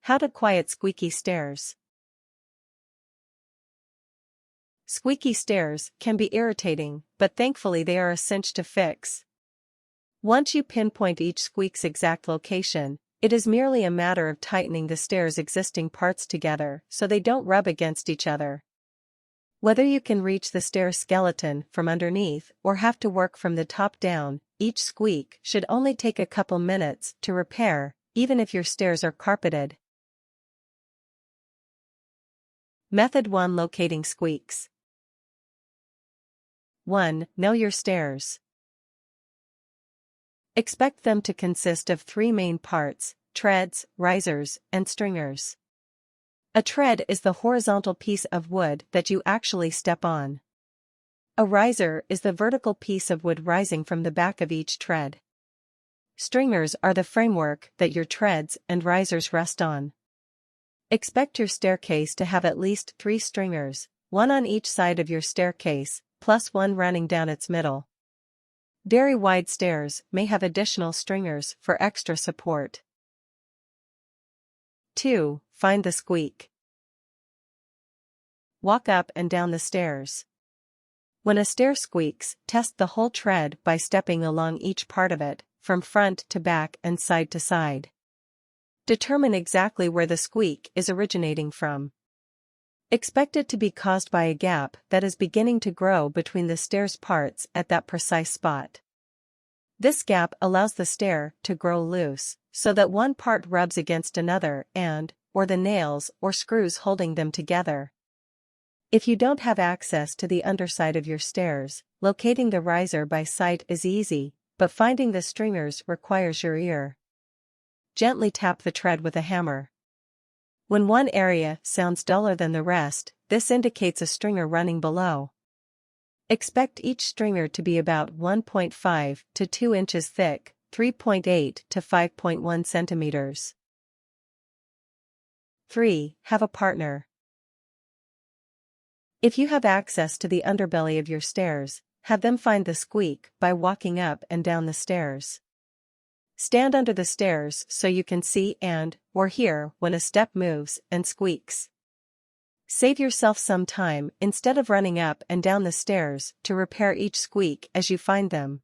How to quiet squeaky stairs. Squeaky stairs can be irritating, but thankfully they are a cinch to fix. Once you pinpoint each squeak's exact location, it is merely a matter of tightening the stair's existing parts together so they don't rub against each other. Whether you can reach the stair skeleton from underneath or have to work from the top down, each squeak should only take a couple minutes to repair, even if your stairs are carpeted. Method 1: Locating squeaks. 1. Know your stairs. Expect them to consist of 3 main parts: treads, risers, and stringers. A tread is the horizontal piece of wood that you actually step on. A riser is the vertical piece of wood rising from the back of each tread. Stringers are the framework that your treads and risers rest on. Expect your staircase to have at least 3 stringers, 1 on each side of your staircase, plus 1 running down its middle. Very wide stairs may have additional stringers for extra support. 2. Find the squeak. Walk up and down the stairs. When a stair squeaks, test the whole tread by stepping along each part of it, from front to back and side to side. Determine exactly where the squeak is originating from. Expect it to be caused by a gap that is beginning to grow between the stair's parts at that precise spot. This gap allows the stair to grow loose, so that one part rubs against another or the nails or screws holding them together. If you don't have access to the underside of your stairs, locating the riser by sight is easy, but finding the stringers requires your ear. Gently tap the tread with a hammer. When one area sounds duller than the rest, this indicates a stringer running below. Expect each stringer to be about 1.5 to 2 inches thick, 3.8 to 5.1 centimeters. 3. Have a partner. If you have access to the underbelly of your stairs, have them find the squeak by walking up and down the stairs. Stand under the stairs so you can see or hear when a step moves and squeaks. Save yourself some time instead of running up and down the stairs to repair each squeak as you find them.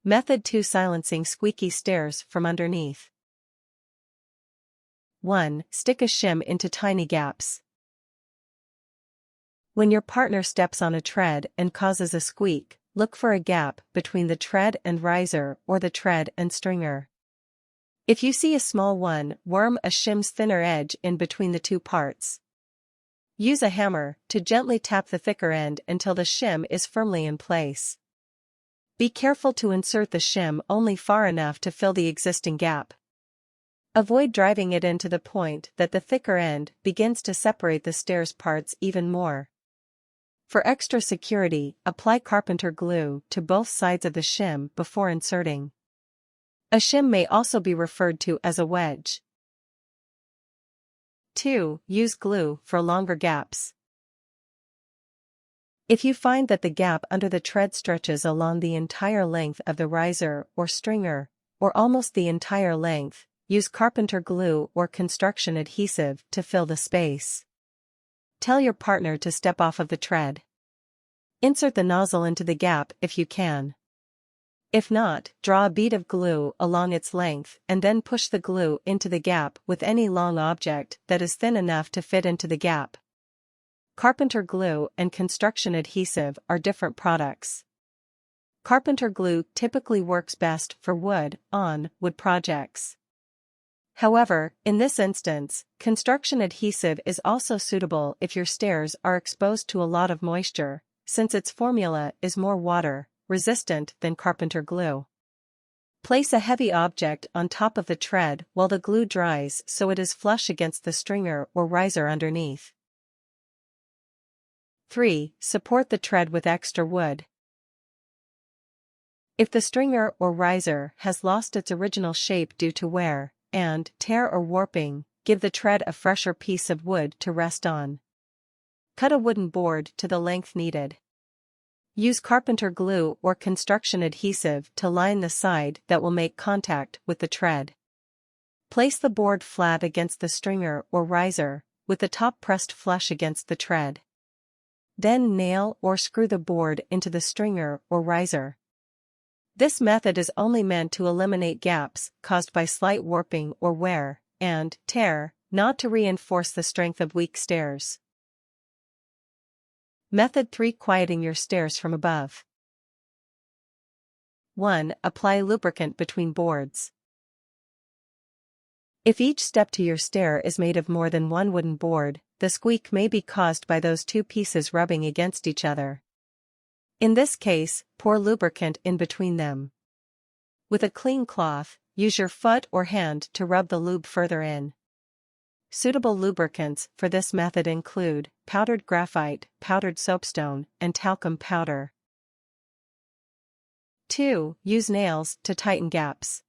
Method 2: Silencing squeaky stairs from underneath. 1. Stick a shim into tiny gaps. When your partner steps on a tread and causes a squeak, look for a gap between the tread and riser or the tread and stringer. If you see a small one, worm a shim's thinner edge in between the 2 parts. Use a hammer to gently tap the thicker end until the shim is firmly in place. Be careful to insert the shim only far enough to fill the existing gap. Avoid driving it in to the point that the thicker end begins to separate the stairs parts even more. For extra security, apply carpenter glue to both sides of the shim before inserting. A shim may also be referred to as a wedge. 2. Use glue for longer gaps. If you find that the gap under the tread stretches along the entire length of the riser or stringer, or almost the entire length, use carpenter glue or construction adhesive to fill the space. Tell your partner to step off of the tread. Insert the nozzle into the gap if you can. If not, draw a bead of glue along its length and then push the glue into the gap with any long object that is thin enough to fit into the gap. Carpenter glue and construction adhesive are different products. Carpenter glue typically works best for wood projects. However, in this instance, construction adhesive is also suitable if your stairs are exposed to a lot of moisture, since its formula is more water-resistant than carpenter glue. Place a heavy object on top of the tread while the glue dries so it is flush against the stringer or riser underneath. 3. Support the tread with extra wood. If the stringer or riser has lost its original shape due to wear and tear or warping, give the tread a fresher piece of wood to rest on. Cut a wooden board to the length needed. Use carpenter glue or construction adhesive to line the side that will make contact with the tread. Place the board flat against the stringer or riser, with the top pressed flush against the tread. Then nail or screw the board into the stringer or riser. This method is only meant to eliminate gaps caused by slight warping or wear and tear, not to reinforce the strength of weak stairs. Method 3. Quieting your stairs from above. 1. Apply lubricant between boards. If each step to your stair is made of more than one wooden board, the squeak may be caused by those two pieces rubbing against each other. In this case, pour lubricant in between them. With a clean cloth, use your foot or hand to rub the lube further in. Suitable lubricants for this method include powdered graphite, powdered soapstone, and talcum powder. 2. Use nails to tighten gaps.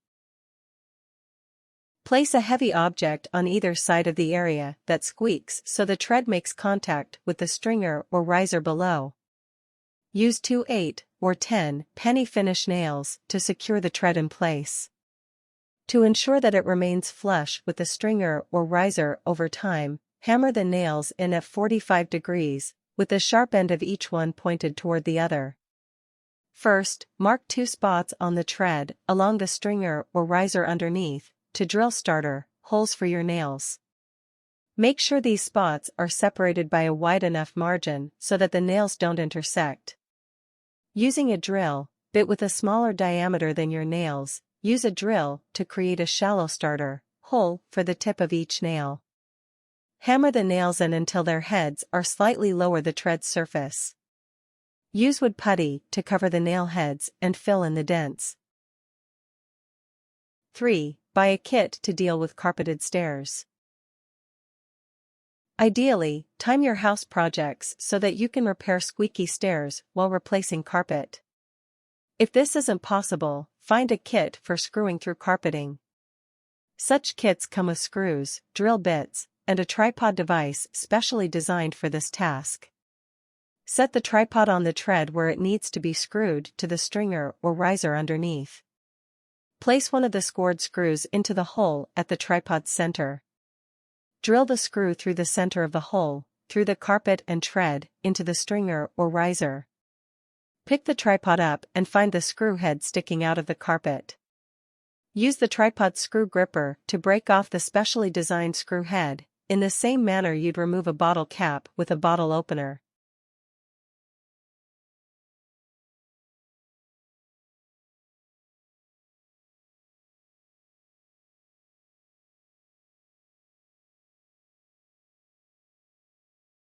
Place a heavy object on either side of the area that squeaks so the tread makes contact with the stringer or riser below. Use 2 8 or 10 penny finish nails to secure the tread in place. To ensure that it remains flush with the stringer or riser over time, hammer the nails in at 45 degrees, with the sharp end of each one pointed toward the other. First, mark 2 spots on the tread along the stringer or riser underneath, to drill starter holes for your nails. Make sure these spots are separated by a wide enough margin so that the nails don't intersect. Using a drill bit with a smaller diameter than your nails, use a drill to create a shallow starter hole for the tip of each nail. Hammer the nails in until their heads are slightly lower the tread surface. Use wood putty to cover the nail heads and fill in the dents. 3. Buy a kit to deal with carpeted stairs. Ideally, time your house projects so that you can repair squeaky stairs while replacing carpet. If this isn't possible, find a kit for screwing through carpeting. Such kits come with screws, drill bits, and a tripod device specially designed for this task. Set the tripod on the tread where it needs to be screwed to the stringer or riser underneath. Place one of the scored screws into the hole at the tripod's center. Drill the screw through the center of the hole, through the carpet and tread, into the stringer or riser. Pick the tripod up and find the screw head sticking out of the carpet. Use the tripod screw gripper to break off the specially designed screw head, in the same manner you'd remove a bottle cap with a bottle opener.